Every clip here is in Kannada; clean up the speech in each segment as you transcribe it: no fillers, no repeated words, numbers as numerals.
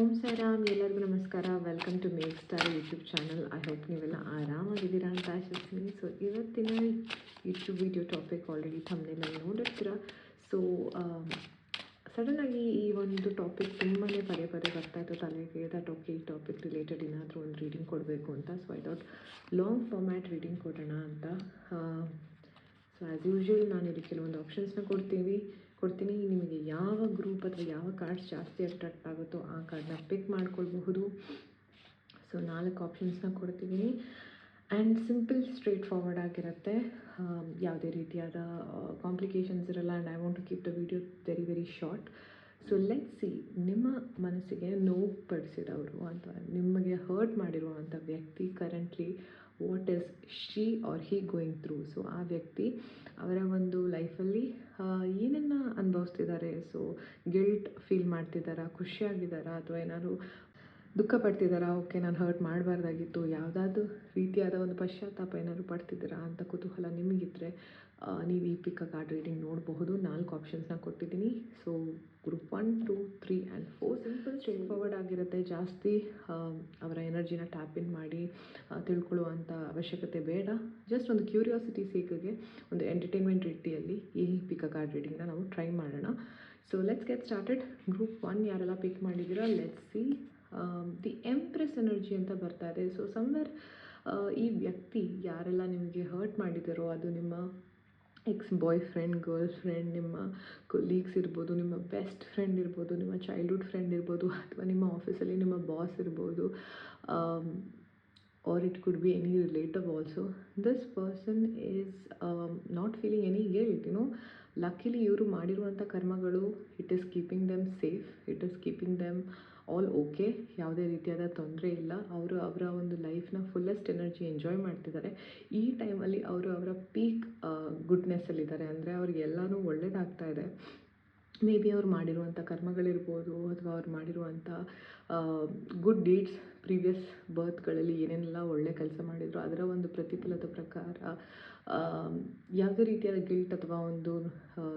ಓಂ ಸಾರಾಮ್, ಎಲ್ಲರಿಗೂ ನಮಸ್ಕಾರ. Welcome to make star YouTube channel. I hope ನೀವೆಲ್ಲ ಆರಾಮಾಗಿದ್ದೀರಾ ಅಂತ ಆಶಿಸ್ತೀನಿ. ಸೊ ಇವತ್ತಿನ ಯೂಟ್ಯೂಬ್ ವಿಡಿಯೋ ಟಾಪಿಕ್ ಆಲ್ರೆಡಿ ಥಂಬ್ನೇಲಲ್ಲಿ ನೋಡಿರ್ತೀರ. ಸೊ ಸಡನ್ನಾಗಿ ಈ ಒಂದು ಟಾಪಿಕ್ ತುಂಬಾ ಪದೇ ಬರ್ತಾ ಇತ್ತು ತಲೆಗೆ. ದಟ್ ಓಕೆ, ಈ ಟಾಪಿಕ್ ರಿಲೇಟೆಡ್ ಏನಾದರೂ ಒಂದು ರೀಡಿಂಗ್ ಕೊಡಬೇಕು ಅಂತ. So I thought long format reading ಕೊಡೋಣ ಅಂತ. ಸೊ ಆ್ಯಸ್ ಯೂಶ್ವಲ್ ನಾನು ಇಲ್ಲಿ ಕೆಲವೊಂದು ಆಪ್ಷನ್ಸ್ನ ಕೊಡ್ತೀನಿ. ನಿಮಗೆ ಯಾವ ಗ್ರೂಪ್ ಅಥವಾ ಯಾವ ಕಾರ್ಡ್ಸ್ ಜಾಸ್ತಿ ಅಟ್ರಾಕ್ಟ್ ಆಗುತ್ತೋ ಆ ಕಾರ್ಡ್ನ ಪಿಕ್ ಮಾಡ್ಕೊಳ್ಬಹುದು. ಸೊ 4 ಆಪ್ಷನ್ಸ್ನ ಕೊಡ್ತಿದ್ದೀನಿ ಆ್ಯಂಡ್ ಸಿಂಪಲ್ ಸ್ಟ್ರೇಟ್ ಫಾರ್ವರ್ಡ್ ಆಗಿರುತ್ತೆ. ಯಾವುದೇ ರೀತಿಯಾದ ಕಾಂಪ್ಲಿಕೇಶನ್ಸ್ ಇರಲ್ಲ. And I want to keep the video very short. So let's see, ನಿಮ್ಮ ಮನಸ್ಸಿಗೆ ನೋವು ಪಡಿಸಿದವರು ಅಥವಾ ನಿಮಗೆ ಹರ್ಟ್ ಮಾಡಿರುವಂಥ ವ್ಯಕ್ತಿ currently what is she or he going through. So ಆ ವ್ಯಕ್ತಿ ಅವರ ಒಂದು ಲೈಫಲ್ಲಿ ಏನನ್ನು ಅನುಭವಿಸ್ತಿದ್ದಾರೆ. ಸೊ ಗಿಲ್ಟ್ ಫೀಲ್ ಮಾಡ್ತಿದ್ದಾರಾ, ಖುಷಿಯಾಗಿದ್ದಾರಾ, ಅಥವಾ ಏನಾದ್ರು ದುಃಖ ಪಡ್ತಿದ್ದಾರಾ, ಓಕೆ ನಾನು ಹರ್ಟ್ ಮಾಡಬಾರ್ದಾಗಿತ್ತು, ಯಾವುದಾದ್ರೂ ರೀತಿಯಾದ ಒಂದು ಪಶ್ಚಾತ್ತಾಪ ಏನಾದರೂ ಪಡ್ತಿದ್ದೀರಾ ಅಂತ ಕುತೂಹಲ ನಿಮಗಿದ್ರೆ ನೀವು ಈ ಪಿಕ್ ಕಾರ್ಡ್ ರೀಡಿಂಗ್ ನೋಡಬಹುದು. 4 ಆಪ್ಷನ್ಸ್ನ ಕೊಟ್ಟಿದ್ದೀನಿ. So group 1, 2, 3 and 4 simple straight forward ಆಗಿರುತ್ತೆ. ಜಾಸ್ತಿ ಅವರ ಎನರ್ಜಿನ ಟ್ಯಾಪ್ ಇನ್ ಮಾಡಿ ತಿಳ್ಕೊಳ್ಳುವಂಥ ಅವಶ್ಯಕತೆ ಬೇಡ. ಜಸ್ಟ್ ಒಂದು ಕ್ಯೂರಿಯಾಸಿಟಿ ಸೇಕಿಗೆ ಒಂದು ಎಂಟರ್ಟೈನ್ಮೆಂಟ್ ರೀತಿಯಲ್ಲಿ ಈ ಪಿಕ್ ಕಾರ್ಡ್ ರೀಡಿಂಗ್ನ ನಾವು ಟ್ರೈ ಮಾಡೋಣ. So let's get started. Group 1 ಯಾರೆಲ್ಲ ಪಿಕ್ ಮಾಡಿದ್ದೀರಾ, let's see. The empress energy ಅಂತ ಬರ್ತಾ ಇದೆ. ಸೊ ಸಮ್ವೇರ್ ಈ ವ್ಯಕ್ತಿ ಯಾರೆಲ್ಲ ನಿಮಗೆ ಹರ್ಟ್ ಮಾಡಿದಾರೋ, ಅದು ನಿಮ್ಮ ex boyfriend, girlfriend, ನಿಮ್ಮ ಕೊಲೀಗ್ಸ್ ಇರ್ಬೋದು, ನಿಮ್ಮ ಬೆಸ್ಟ್ ಫ್ರೆಂಡ್ ಇರ್ಬೋದು, ನಿಮ್ಮ ಚೈಲ್ಡ್ಹುಡ್ ಫ್ರೆಂಡ್ ಇರ್ಬೋದು, ಅಥವಾ ನಿಮ್ಮ ಆಫೀಸಲ್ಲಿ ನಿಮ್ಮ ಬಾಸ್ ಇರ್ಬೋದು, or it could be any relative also. This person is not feeling any guilt. Luckily ಇವರು ಮಾಡಿರುವಂಥ ಕರ್ಮಗಳು, it is keeping them safe, it is keeping them all okay. ಯಾವುದೇ ರೀತಿಯಾದ ತೊಂದರೆ ಇಲ್ಲ. ಅವರು ಅವರ ಒಂದು ಲೈಫ್ನ ಫುಲ್ಲೆಸ್ಟ್ ಎನರ್ಜಿ ಎಂಜಾಯ್ ಮಾಡ್ತಿದ್ದಾರೆ. ಈ ಟೈಮಲ್ಲಿ ಅವರು ಅವರ ಪೀಕ್ ಗುಡ್ನೆಸ್ಸಲ್ಲಿದ್ದಾರೆ. ಅಂದರೆ ಅವ್ರಿಗೆಲ್ಲನೂ ಒಳ್ಳೆಯದಾಗ್ತಾ ಇದೆ. ಮೇ ಬಿ ಅವ್ರು ಮಾಡಿರುವಂಥ ಕರ್ಮಗಳಿರ್ಬೋದು, ಅಥವಾ ಅವ್ರು ಮಾಡಿರುವಂಥ ಗುಡ್ ಡೀಡ್ಸ್ ಪ್ರೀವಿಯಸ್ ಬರ್ತ್ಗಳಲ್ಲಿ ಏನೇನೆಲ್ಲ ಒಳ್ಳೆ ಕೆಲಸ ಮಾಡಿದ್ರು ಅದರ ಒಂದು ಪ್ರತಿಫಲದ ಪ್ರಕಾರ ಯಾವುದೇ ರೀತಿಯಾದ ಗಿಲ್ಟ್ ಅಥವಾ ಒಂದು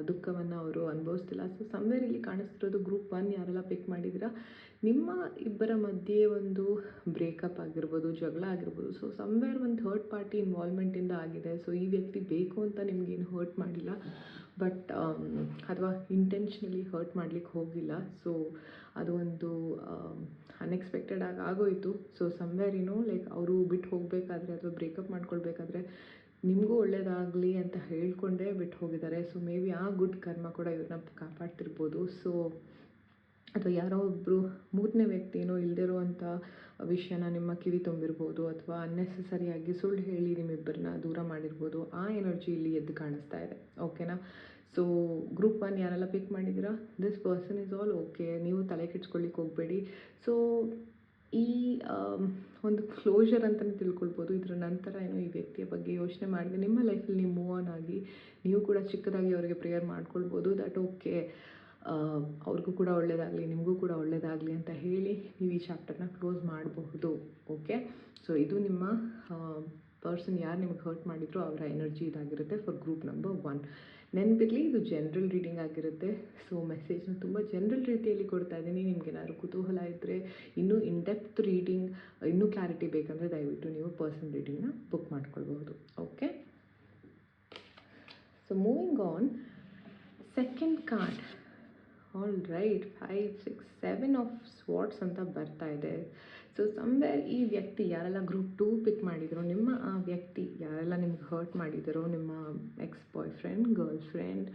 ದುಃಖವನ್ನು ಅವರು ಅನುಭವಿಸ್ತಿಲ್ಲ. ಸೊ ಸಮ್ವೇರ್ ಇಲ್ಲಿ ಕಾಣಿಸ್ತಿರೋದು ಗ್ರೂಪ್ 1 ಯಾರೆಲ್ಲ ಪಿಕ್ ಮಾಡಿದ್ದೀರಾ, ನಿಮ್ಮ ಇಬ್ಬರ ಮಧ್ಯೆ ಒಂದು ಬ್ರೇಕಪ್ ಆಗಿರ್ಬೋದು, ಜಗಳ ಆಗಿರ್ಬೋದು. ಸೊ ಸಮ್ವೇರ್ ಒಂದು ಥರ್ಡ್ ಪಾರ್ಟಿ ಇನ್ವಾಲ್ವ್ಮೆಂಟಿಂದ ಆಗಿದೆ. ಸೊ ಈ ವ್ಯಕ್ತಿ ಬೇಕು ಅಂತ ನಿಮಗೇನು ಹರ್ಟ್ ಮಾಡಿಲ್ಲ, ಬಟ್ ಅಥವಾ ಇಂಟೆನ್ಷನಲಿ ಹರ್ಟ್ ಮಾಡಲಿಕ್ಕೆ ಹೋಗಿಲ್ಲ. ಸೊ ಅದು ಒಂದು ಅನ್ಎಕ್ಸ್ಪೆಕ್ಟೆಡ್ ಆಗೋಯಿತು. ಸೊ ಸಮ್ವೇರ್ ಲೈಕ್ ಅವರು ಬಿಟ್ಟು ಹೋಗಬೇಕಾದ್ರೆ ಅಥವಾ ಬ್ರೇಕಪ್ ಮಾಡ್ಕೊಳ್ಬೇಕಾದ್ರೆ ನಿಮಗೂ ಒಳ್ಳೆಯದಾಗಲಿ ಅಂತ ಹೇಳ್ಕೊಂಡೇ ಬಿಟ್ಟು ಹೋಗಿದ್ದಾರೆ. ಸೊ ಮೇ ಬಿ ಆ ಗುಡ್ ಕರ್ಮ ಕೂಡ ಇವ್ರನ್ನ ಕಾಪಾಡ್ತಿರ್ಬೋದು. ಸೊ ಅಥವಾ ಯಾರೋ ಒಬ್ಬರು ಮೂರನೇ ವ್ಯಕ್ತಿನೋ ಇಲ್ಲದಿರುವಂಥ ವಿಷಯನ ನಿಮ್ಮ ಕಿವಿ ತುಂಬಿರ್ಬೋದು, ಅಥವಾ ಅನ್ನೆಸೆಸರಿಯಾಗಿ ಸುಳ್ಳು ಹೇಳಿ ನಿಮ್ಮಿಬ್ಬರನ್ನ ದೂರ ಮಾಡಿರ್ಬೋದು. ಆ ಎನರ್ಜಿ ಇಲ್ಲಿ ಎದ್ದು ಕಾಣಿಸ್ತಾ ಇದೆ. ಓಕೆನಾ? ಸೊ ಗ್ರೂಪ್ 1 ಯಾರೆಲ್ಲ ಪಿಕ್ ಮಾಡಿದ್ದೀರಾ, this person is all okay. ನೀವು ತಲೆ ಕೆಡ್ಸ್ಕೊಳ್ಳಿಕ್ಕೆ ಹೋಗಬೇಡಿ. ಸೊ ಈ ಒಂದು ಕ್ಲೋಷರ್ ಅಂತಲೇ ತಿಳ್ಕೊಳ್ಬೋದು. ಇದರ ನಂತರ ಈ ವ್ಯಕ್ತಿಯ ಬಗ್ಗೆ ಯೋಚನೆ ಮಾಡಿದೆ ನಿಮ್ಮ ಲೈಫಲ್ಲಿ ನೀವು ಮೂವ್ ಆನ್ ಆಗಿ ನೀವು ಕೂಡ ಚಿಕ್ಕದಾಗಿ ಅವರಿಗೆ ಪ್ರೇಯರ್ ಮಾಡ್ಕೊಳ್ಬೋದು. ದಟ್ ಓಕೆ, ಅವ್ರಿಗೂ ಕೂಡ ಒಳ್ಳೆಯದಾಗಲಿ, ನಿಮಗೂ ಕೂಡ ಒಳ್ಳೆಯದಾಗಲಿ ಅಂತ ಹೇಳಿ ನೀವು ಈ ಚಾಪ್ಟರ್ನ ಕ್ಲೋಸ್ ಮಾಡಬಹುದು. ಓಕೆ, ಸೊ ಇದು ನಿಮ್ಮ ಪರ್ಸನ್ ಯಾರು ನಿಮಗೆ ಹರ್ಟ್ ಮಾಡಿದ್ರು ಅವರ ಎನರ್ಜಿ ಇದಾಗಿರುತ್ತೆ ಫಾರ್ ಗ್ರೂಪ್ ನಂಬರ್ 1. ನೆನಪಿರಲಿ, ಇದು ಜನರಲ್ ರೀಡಿಂಗ್ ಆಗಿರುತ್ತೆ. ಸೊ ಮೆಸೇಜ್ನ ತುಂಬ ಜನರಲ್ ರೀತಿಯಲ್ಲಿ ಕೊಡ್ತಾ ಇದ್ದೀನಿ. ನಿಮಗೇನಾದ್ರು ಕುತೂಹಲ ಇದ್ದರೆ, ಇನ್ನೂ ಇನ್ ಡೆಪ್ತ್ ರೀಡಿಂಗ್, ಇನ್ನೂ ಕ್ಲಾರಿಟಿ ಬೇಕಂದರೆ ದಯವಿಟ್ಟು ನೀವು ಪರ್ಸನಲ್ ರೀಡಿಂಗ್ನ ಬುಕ್ ಮಾಡ್ಕೊಳ್ಬಹುದು. Okay, so moving on, second card. All right, 5, 6, 7 of swords ಅಂತ ಬರ್ತಾ ಇದೆ. ಸೊ ಸಮ್ವೇರ್ ಈ ವ್ಯಕ್ತಿ ಯಾರೆಲ್ಲ ಗ್ರೂಪ್ 2 ಪಿಕ್ ಮಾಡಿದ್ರು, ನಿಮ್ಮ ಆ ವ್ಯಕ್ತಿ ಯಾರೆಲ್ಲ ನಿಮ್ಗೆ ಹರ್ಟ್ ಮಾಡಿದರೋ, ನಿಮ್ಮ ex boyfriend, girlfriend,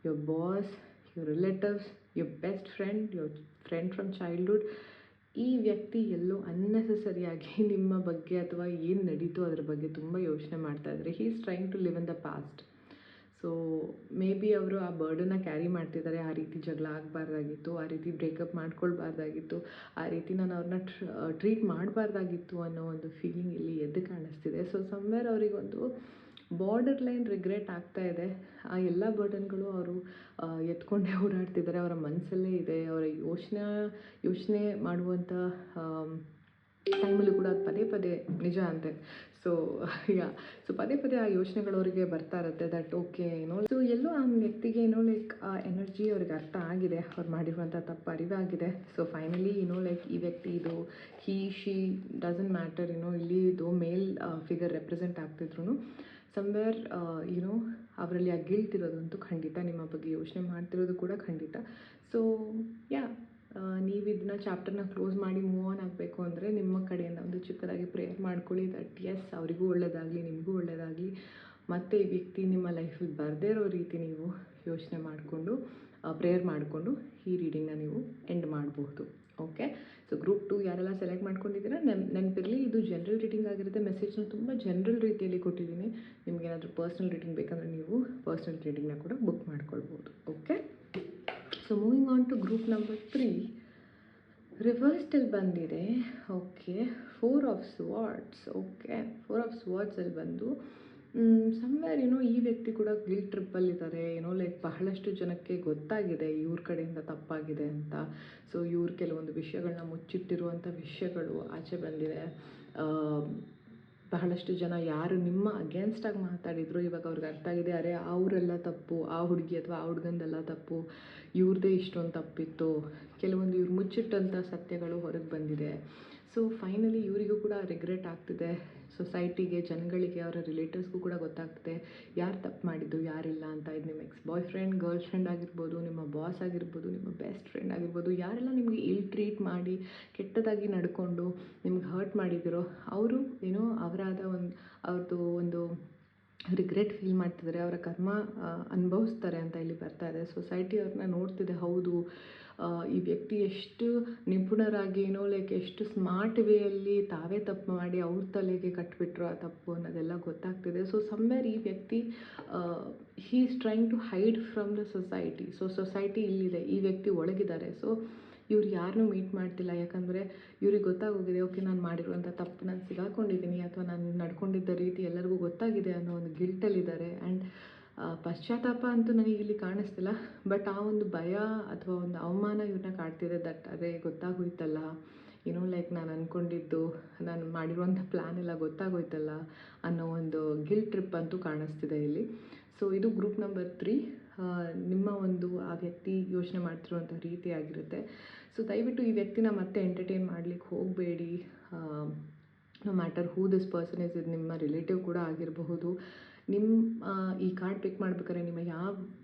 your boss, your relatives, your best friend, your friend from childhood, ಈ ವ್ಯಕ್ತಿ ಎಲ್ಲೋ ಅನ್ನೆಸೆಸರಿಯಾಗಿ ನಿಮ್ಮ ಬಗ್ಗೆ ಅಥವಾ ಏನು ನಡೀತೋ ಅದ್ರ ಬಗ್ಗೆ ತುಂಬ ಯೋಚನೆ ಮಾಡ್ತಾ ಇದ್ದಾರೆ. He is trying to live in the past. So maybe ಅವರು ಆ ಬರ್ಡನ್ನ ಕ್ಯಾರಿ ಮಾಡ್ತಿದ್ದಾರೆ. ಆ ರೀತಿ ಜಗಳ ಆಗಬಾರ್ದಾಗಿತ್ತು, ಆ ರೀತಿ ಬ್ರೇಕಪ್ ಮಾಡ್ಕೊಳ್ಬಾರ್ದಾಗಿತ್ತು, ಆ ರೀತಿ ನಾನು ಅವ್ರನ್ನ ಟ್ರೀಟ್ ಮಾಡಬಾರ್ದಾಗಿತ್ತು ಅನ್ನೋ ಒಂದು ಫೀಲಿಂಗ್ ಇಲ್ಲಿ ಎದ್ದು ಕಾಣಿಸ್ತಿದೆ. ಸೊ ಸಮ್ವೇರ್ ಅವರಿಗೊಂದು ಬಾರ್ಡರ್ ಲೈನ್ ರಿಗ್ರೆಟ್ ಆಗ್ತಾ ಇದೆ. ಆ ಎಲ್ಲ ಬರ್ಡನ್ಗಳು ಅವರು ಎತ್ಕೊಂಡೇ ಓಡಾಡ್ತಿದ್ದಾರೆ, ಅವರ ಮನಸ್ಸಲ್ಲೇ ಇದೆ. ಅವರ ಯೋಚನೆ ಮಾಡುವಂಥ ಟೈಮಲ್ಲೂ ಕೂಡ ಅದು ಪದೇ ಪದೇ ನಿಜ ಅಂತೆ. ಸೊ ಯಾ ಸೊ ಪದೇ ಪದೇ ಆ ಯೋಚನೆಗಳು ಅವರಿಗೆ ಬರ್ತಾ ಇರುತ್ತೆ ದಟ್ ಓಕೆ ಸೊ ಎಲ್ಲೋ ಆ ವ್ಯಕ್ತಿಗೆ ಲೈಕ್ ಆ ಎನರ್ಜಿ ಅವ್ರಿಗೆ ಅರ್ಥ ಆಗಿದೆ, ಅವ್ರು ಮಾಡಿರುವಂಥ ತಪ್ಪು ಅರಿವಾಗಿದೆ. ಸೊ ಫೈನಲಿ ಲೈಕ್ ಈ ವ್ಯಕ್ತಿ ಇದು ಶಿ ಡಸಂಟ್ ಮ್ಯಾಟರ್ ಇಲ್ಲಿ ಇದು ಮೇಲ್ ಫಿಗರ್ ರೆಪ್ರೆಸೆಂಟ್ ಆಗ್ತಿದ್ರು ಸಮ್ವೇರ್ ಅವರಲ್ಲಿ ಆ ಗಿಲ್ಟ್ ಇರೋದಂತೂ ಖಂಡಿತ, ನಿಮ್ಮ ಬಗ್ಗೆ ಯೋಚನೆ ಮಾಡ್ತಿರೋದು ಕೂಡ ಖಂಡಿತ. ಸೊ ಯಾ ನೀವು ಇದನ್ನ ಚಾಪ್ಟರ್ನ ಕ್ಲೋಸ್ ಮಾಡಿ ಮೂವ್ ಆನ್ ಆಗಬೇಕು ಅಂದರೆ ನಿಮ್ಮ ಕಡೆಯಿಂದ ಒಂದು ಚಿಕ್ಕದಾಗಿ ಪ್ರೇಯರ್ ಮಾಡ್ಕೊಳ್ಳಿ ದಟ್ ಎಸ್ ಅವರಿಗೂ ಒಳ್ಳೆಯದಾಗಲಿ, ನಿಮಗೂ ಒಳ್ಳೆಯದಾಗಲಿ. ಮತ್ತು ಈ ವ್ಯಕ್ತಿ ನಿಮ್ಮ ಲೈಫಲ್ಲಿ ಬರದೇ ಇರೋ ರೀತಿ ನೀವು ಯೋಚನೆ ಮಾಡಿಕೊಂಡು ಪ್ರೇಯರ್ ಮಾಡಿಕೊಂಡು ಈ ರೀಡಿಂಗ್ನ ನೀವು ಎಂಡ್ ಮಾಡಬಹುದು. ಓಕೆ, ಸೊ ಗ್ರೂಪ್ 2 ಯಾರೆಲ್ಲ ಸೆಲೆಕ್ಟ್ ಮಾಡ್ಕೊಂಡಿದ್ದೀರಾ ನೆನಪಿರಲಿ, ಇದು ಜನರಲ್ ರೀಡಿಂಗ್ ಆಗಿರುತ್ತೆ. ಮೆಸೇಜ್ನ ತುಂಬ ಜನರಲ್ ರೀತಿಯಲ್ಲಿ ಕೊಟ್ಟಿದ್ದೀನಿ. ನಿಮಗೇನಾದರೂ ಪರ್ಸ್ನಲ್ ರೀಡಿಂಗ್ ಬೇಕಂದರೆ ನೀವು ಪರ್ಸ್ನಲ್ ರೀಡಿಂಗ್ನ ಕೂಡ ಬುಕ್ ಮಾಡ್ಕೊಳ್ಬೋದು. Okay, so moving on to group number 3. ರಿವರ್ಸ್ಟಲ್ಲಿ ಬಂದಿದೆ. Okay, 4 of swords. Okay, 4 of ಸ್ವಾರ್ಡ್ಸಲ್ಲಿ ಬಂದು ಸಮ್ವೇರ್ ಈ ವ್ಯಕ್ತಿ ಕೂಡ ಗಿಲ್ಟ್ ಟ್ರಿಪ್ಪಲ್ಲಿದ್ದಾರೆ. ಲೈಕ್ ಬಹಳಷ್ಟು ಜನಕ್ಕೆ ಗೊತ್ತಾಗಿದೆ ಇವ್ರ ಕಡೆಯಿಂದ ತಪ್ಪಾಗಿದೆ ಅಂತ. ಸೊ ಇವ್ರು ಕೆಲವೊಂದು ವಿಷಯಗಳನ್ನ ಮುಚ್ಚಿಟ್ಟಿರುವಂಥ ವಿಷಯಗಳು ಆಚೆ ಬಂದಿದೆ. ಬಹಳಷ್ಟು ಜನ ಯಾರು ನಿಮ್ಮ ಅಗೇನ್ಸ್ಟಾಗಿ ಮಾತಾಡಿದ್ರು ಇವಾಗ ಅವ್ರಿಗೆ ಅರ್ಥ ಆಗಿದೆ, ಅರೆ ಅವರೆಲ್ಲ ತಪ್ಪು, ಆ ಹುಡುಗಿ ಅಥವಾ ಆ ಹುಡುಗಂದೆಲ್ಲ ತಪ್ಪು, ಇವ್ರದ್ದೇ ಇಷ್ಟೊಂದು ತಪ್ಪಿತ್ತು. ಕೆಲವೊಂದು ಇವ್ರು ಮುಚ್ಚಿಟ್ಟಂಥ ಸತ್ಯಗಳು ಹೊರಗೆ ಬಂದಿದೆ. ಸೊ ಫೈನಲಿ ಇವರಿಗೂ ಕೂಡ ರಿಗ್ರೆಟ್ ಆಗ್ತಿದೆ. ಸೊಸೈಟಿಗೆ, ಜನಗಳಿಗೆ, ಅವರ ರಿಲೇಟಿವ್ಸ್ಗೂ ಕೂಡ ಗೊತ್ತಾಗ್ತಿದೆ ಯಾರು ತಪ್ಪು ಮಾಡಿದ್ದು ಯಾರಿಲ್ಲ ಅಂತ. ಇದು ನಿಮ್ಮ ex boyfriend, girl friend ಆಗಿರ್ಬೋದು, ನಿಮ್ಮ ಬಾಸ್ ಆಗಿರ್ಬೋದು, ನಿಮ್ಮ ಬೆಸ್ಟ್ ಫ್ರೆಂಡ್ ಆಗಿರ್ಬೋದು, ಯಾರೆಲ್ಲ ನಿಮಗೆ ಇಲ್ ಟ್ರೀಟ್ ಮಾಡಿ ಕೆಟ್ಟದಾಗಿ ನಡ್ಕೊಂಡು ನಿಮ್ಗೆ ಹರ್ಟ್ ಮಾಡಿದಿರೋ ಅವರು ಅವರಾದ ಅವ್ರದ್ದು ಒಂದು ರಿಗ್ರೆಟ್ ಫೀಲ್ ಮಾಡ್ತಿದ್ದಾರೆ, ಅವರ ಕರ್ಮ ಅನುಭವಿಸ್ತಾರೆ ಅಂತ ಇಲ್ಲಿ ಬರ್ತಾ ಇದೆ. ಸೊಸೈಟಿ ಅವ್ರನ್ನ ನೋಡ್ತಿದೆ, ಹೌದು ಈ ವ್ಯಕ್ತಿ ಎಷ್ಟು ನಿಪುಣರಾಗಿ ಲೈಕ್ ಎಷ್ಟು ಸ್ಮಾರ್ಟ್ ವೇಯಲ್ಲಿ ತಾವೇ ತಪ್ಪು ಮಾಡಿ ಅವ್ರ ತಲೆಗೆ ಕಟ್ಬಿಟ್ರು ಆ ತಪ್ಪು ಅನ್ನೋದೆಲ್ಲ ಗೊತ್ತಾಗ್ತಿದೆ. ಸೊ ಸಮ್ವೇರ್ ಈ ವ್ಯಕ್ತಿ he is trying to hide from the society. So society ಇಲ್ಲಿದೆ, ಈ ವ್ಯಕ್ತಿ ಒಳಗಿದ್ದಾರೆ. ಸೊ ಇವ್ರು ಯಾರನ್ನೂ ಮೀಟ್ ಮಾಡ್ತಿಲ್ಲ, ಯಾಕಂದರೆ ಇವ್ರಿಗೆ ಗೊತ್ತಾಗೋಗಿದೆ ಓಕೆ ನಾನು ಮಾಡಿರುವಂಥ ತಪ್ಪು ನಾನು ಸಿಗಾಕೊಂಡಿದ್ದೀನಿ ಅಥವಾ ನಾನು ನಡ್ಕೊಂಡಿದ್ದ ರೀತಿ ಎಲ್ಲರಿಗೂ ಗೊತ್ತಾಗಿದೆ ಅನ್ನೋ ಒಂದು ಗಿಲ್ಟಲ್ಲಿದ್ದಾರೆ. ಆ್ಯಂಡ್ ಪಶ್ಚಾತ್ತಾಪ ಅಂತೂ ನನಗಿಲ್ಲಿ ಕಾಣಿಸ್ತಿಲ್ಲ, ಬಟ್ ಆ ಒಂದು ಭಯ ಅಥವಾ ಒಂದು ಅವಮಾನ ಇವ್ರನ್ನ ಕಾಡ್ತಿದೆ ದಟ್ ಅದೇ ಗೊತ್ತಾಗೋಯ್ತಲ್ಲ ಲೈಕ್ ನಾನು ಅಂದ್ಕೊಂಡಿದ್ದು, ನಾನು ಮಾಡಿರುವಂಥ ಪ್ಲ್ಯಾನ್ ಎಲ್ಲ ಗೊತ್ತಾಗೋಯ್ತಲ್ಲ ಅನ್ನೋ ಒಂದು ಗಿಲ್ಟ್ ಟ್ರಿಪ್ ಅಂತೂ ಕಾಣಿಸ್ತಿದೆ ಇಲ್ಲಿ. ಸೊ ಇದು ಗ್ರೂಪ್ ನಂಬರ್ 3 ನಿಮ್ಮ ಒಂದು ಆ ವ್ಯಕ್ತಿ ಯೋಚನೆ ಮಾಡ್ತಿರುವಂಥ ರೀತಿ ಆಗಿರುತ್ತೆ. ಸೊ ದಯವಿಟ್ಟು ಈ ವ್ಯಕ್ತಿನ ಮತ್ತೆ ಎಂಟರ್ಟೈನ್ ಮಾಡಲಿಕ್ಕೆ ಹೋಗಬೇಡಿ. No matter who this person is, ಇದು ನಿಮ್ಮ ರಿಲೇಟಿವ್ ಕೂಡ ಆಗಿರಬಹುದು. ನಿಮ್ಮ ಈ ಕಾರ್ಡ್ ಪಿಕ್ ಮಾಡ್ಬೇಕಾದ್ರೆ ನಿಮ್ಮ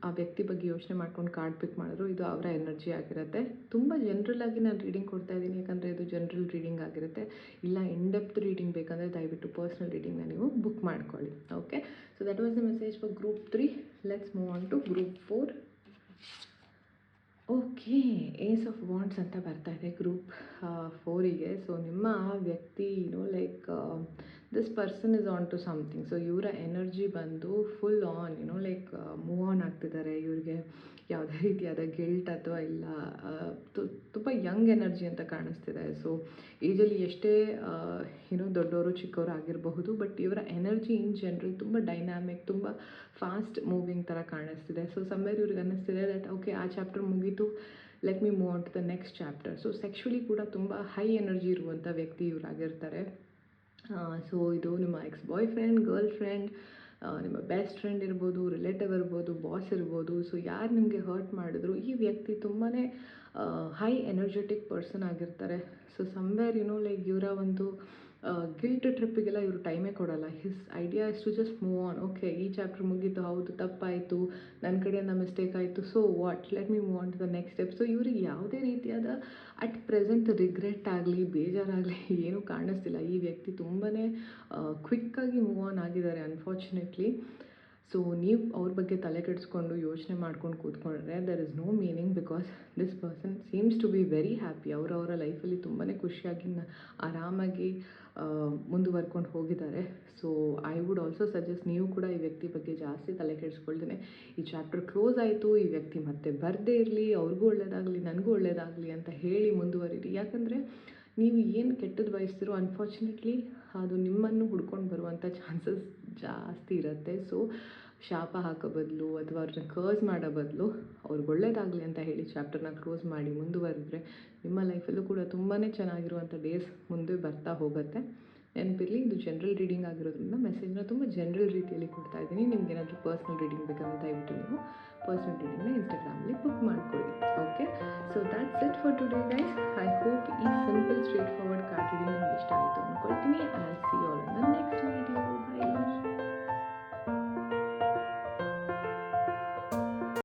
ಆ ವ್ಯಕ್ತಿ ಬಗ್ಗೆ ಯೋಚನೆ ಮಾಡ್ಕೊಂಡು ಕಾರ್ಡ್ ಪಿಕ್ ಮಾಡಿದ್ರು ಇದು ಅವರ ಎನರ್ಜಿ ಆಗಿರುತ್ತೆ. ತುಂಬ ಜನರಲ್ಲಾಗಿ ನಾನು ರೀಡಿಂಗ್ ಕೊಡ್ತಾ ಇದ್ದೀನಿ, ಯಾಕಂದರೆ ಇದು ಜನರಲ್ ರೀಡಿಂಗ್ ಆಗಿರುತ್ತೆ. ಇಲ್ಲ ಇನ್ ಡೆಪ್ತ್ ರೀಡಿಂಗ್ ಬೇಕಂದರೆ ದಯವಿಟ್ಟು ಪರ್ಸ್ನಲ್ ರೀಡಿಂಗ್ನ ನೀವು ಬುಕ್ ಮಾಡ್ಕೊಳ್ಳಿ. Okay, so that was the message for group 3. Let's move on to group 4. Okay, ace of wands ಅಂತ ಬರ್ತಾ ಇದೆ ಗ್ರೂಪ್ 4ಗೆ. ಸೊ ನಿಮ್ಮ ವ್ಯಕ್ತಿ like this person is on to something. So ಇವರ ಎನರ್ಜಿ ಬಂದು full on like move on ಆಗ್ತಿದ್ದಾರೆ. ಇವ್ರಿಗೆ ಯಾವುದೇ ರೀತಿಯಾದ ಗಿಲ್ಟ್ ಅಥವಾ ಇಲ್ಲ, ತುಂಬ ಯಂಗ್ ಎನರ್ಜಿ ಅಂತ ಕಾಣಿಸ್ತಿದೆ. ಸೊ ಏಜಲ್ಲಿ ಎಷ್ಟೇ ದೊಡ್ಡವರು ಚಿಕ್ಕವರು ಆಗಿರಬಹುದು, ಬಟ್ ಇವರ ಎನರ್ಜಿ ಇನ್ ಜನರಲ್ ತುಂಬ ಡೈನಾಮಿಕ್, ತುಂಬ ಫಾಸ್ಟ್ ಮೂವಿಂಗ್ ಥರ ಕಾಣಿಸ್ತಿದೆ. ಸೊ ಸಮ್ವೇರ್ ಇವ್ರಿಗೆ ಅನ್ನಿಸ್ತಿದೆ ದಟ್ ಓಕೆ ಆ ಚಾಪ್ಟರ್ ಮುಗೀತು, let me move on to the next chapter. So sexually ಕೂಡ ತುಂಬ ಹೈ ಎನರ್ಜಿ ಇರುವಂಥ ವ್ಯಕ್ತಿ ಇವರಾಗಿರ್ತಾರೆ. ಸೊ ಇದು ನಿಮ್ಮ ex boyfriend, girlfriend, ನಿಮ್ಮ ಬೆಸ್ಟ್ ಫ್ರೆಂಡ್ ಇರ್ಬೋದು, ರಿಲೇಟಿವ್ ಇರ್ಬೋದು, ಬಾಸ್ ಇರ್ಬೋದು. ಸೊ ಯಾರು ನಿಮಗೆ ಹರ್ಟ್ ಮಾಡಿದ್ರು ಈ ವ್ಯಕ್ತಿ ತುಂಬಾ ಹೈ ಎನರ್ಜೆಟಿಕ್ ಪರ್ಸನ್ ಆಗಿರ್ತಾರೆ. ಸೊ ಸಮ್ವೇರ್ ಲೈಕ್ ಇವರ ಒಂದು ಗಿಲ್ಟ್ ಟ್ರಿಪ್ಪಿಗೆಲ್ಲ ಇವರು ಟೈಮೇ ಕೊಡೋಲ್ಲ. His idea is to just move on. Okay ಈ ಚಾಪ್ಟರ್ ಮುಗೀತು, ಹೌದು ತಪ್ಪಾಯಿತು, ನನ್ನ ಕಡೆಯಿಂದ ಮಿಸ್ಟೇಕ್ ಆಯಿತು, so what, let me move on to the next step. So ಇವ್ರಿಗೆ ಯಾವುದೇ ರೀತಿಯಾದ ಅಟ್ ಪ್ರೆಸೆಂಟ್ ರಿಗ್ರೆಟ್ ಆಗಲಿ, ಬೇಜಾರಾಗಲಿ ಏನೂ ಕಾಣಿಸ್ತಿಲ್ಲ. ಈ ವ್ಯಕ್ತಿ ತುಂಬಾ ಕ್ವಿಕ್ಕಾಗಿ ಮೂವ್ ಆನ್ ಆಗಿದ್ದಾರೆ ಅನ್ಫಾರ್ಚುನೇಟ್ಲಿ. ಸೊ ನೀವು ಅವ್ರ ಬಗ್ಗೆ ತಲೆ ಕೆಡಿಸ್ಕೊಂಡು ಯೋಚನೆ ಮಾಡ್ಕೊಂಡು ಕೂತ್ಕೊಂಡ್ರೆ there is no meaning, because this person seems to be very happy. ಅವರವರ ಲೈಫಲ್ಲಿ ತುಂಬಾ ಖುಷಿಯಾಗಿ ಆರಾಮಾಗಿ ಮುಂದುವರ್ಕೊಂಡು ಹೋಗಿದ್ದಾರೆ. So I would also suggest ನೀವು ಕೂಡ ಈ ವ್ಯಕ್ತಿ ಬಗ್ಗೆ ಜಾಸ್ತಿ ತಲೆ ಕೆಡಿಸ್ಕೊಳ್ತೇನೆ. ಈ ಚಾಪ್ಟರ್ ಕ್ಲೋಸ್ ಆಯಿತು, ಈ ವ್ಯಕ್ತಿ ಮತ್ತೆ ಬರದೇ ಇರಲಿ, ಅವ್ರಿಗೂ ಒಳ್ಳೆಯದಾಗಲಿ, ನನಗೂ ಒಳ್ಳೆಯದಾಗಲಿ ಅಂತ ಹೇಳಿ ಮುಂದುವರಿರಿ. ಯಾಕಂದರೆ ನೀವು ಏನು ಕೆಟ್ಟದ್ದು ಬಯಸ್ತಿರೋ ಅನ್ಫಾರ್ಚುನೇಟ್ಲಿ ಅದು ನಿಮ್ಮನ್ನು ಹುಡ್ಕೊಂಡು ಬರುವಂಥ ಚಾನ್ಸಸ್ ಜಾಸ್ತಿ ಇರುತ್ತೆ. ಸೊ ಶಾಪ ಹಾಕೋ ಬದಲು ಅಥವಾ ಅವ್ರನ್ನ ಕರ್ಸ್ ಮಾಡೋ ಬದಲು ಅವ್ರಿಗೆ ಒಳ್ಳೇದಾಗಲಿ ಅಂತ ಹೇಳಿ ಚಾಪ್ಟರ್ನ ಕ್ಲೋಸ್ ಮಾಡಿ ಮುಂದುವರೆದ್ರೆ ನಿಮ್ಮ ಲೈಫಲ್ಲೂ ಕೂಡ ತುಂಬಾ ಚೆನ್ನಾಗಿರುವಂಥ ಡೇಸ್ ಮುಂದೆ ಬರ್ತಾ ಹೋಗುತ್ತೆ. ನೆನಪಿರಲಿ, ಇದು ಜನರಲ್ ರೀಡಿಂಗ್ ಆಗಿರೋದ್ರಿಂದ ಮೆಸೇಜ್ನ ತುಂಬ ಜನರಲ್ ರೀತಿಯಲ್ಲಿ ಕೊಡ್ತಾ ಇದ್ದೀನಿ. ನಿಮ್ಗೆ ಏನಾದರೂ ಪರ್ಸ್ನಲ್ ರೀಡಿಂಗ್ ಬೇಕಂತ ದಯವಿಟ್ಟು ನೀವು ಪರ್ಸ್ನಲ್ ರೀಡಿಂಗ್ನ ಇನ್ಸ್ಟಾಗ್ರಾಮಲ್ಲಿ ಬುಕ್ ಮಾಡ್ಕೊಳ್ಳಿ. Okay, so that's it for today guys. I hope ಈ simple straight forward card reading ನಿಮ್ಗೆ ಇಷ್ಟ ಆಯಿತು ಅಂದ್ಕೊಳ್ತೀನಿ. I will see you all in the next video. By.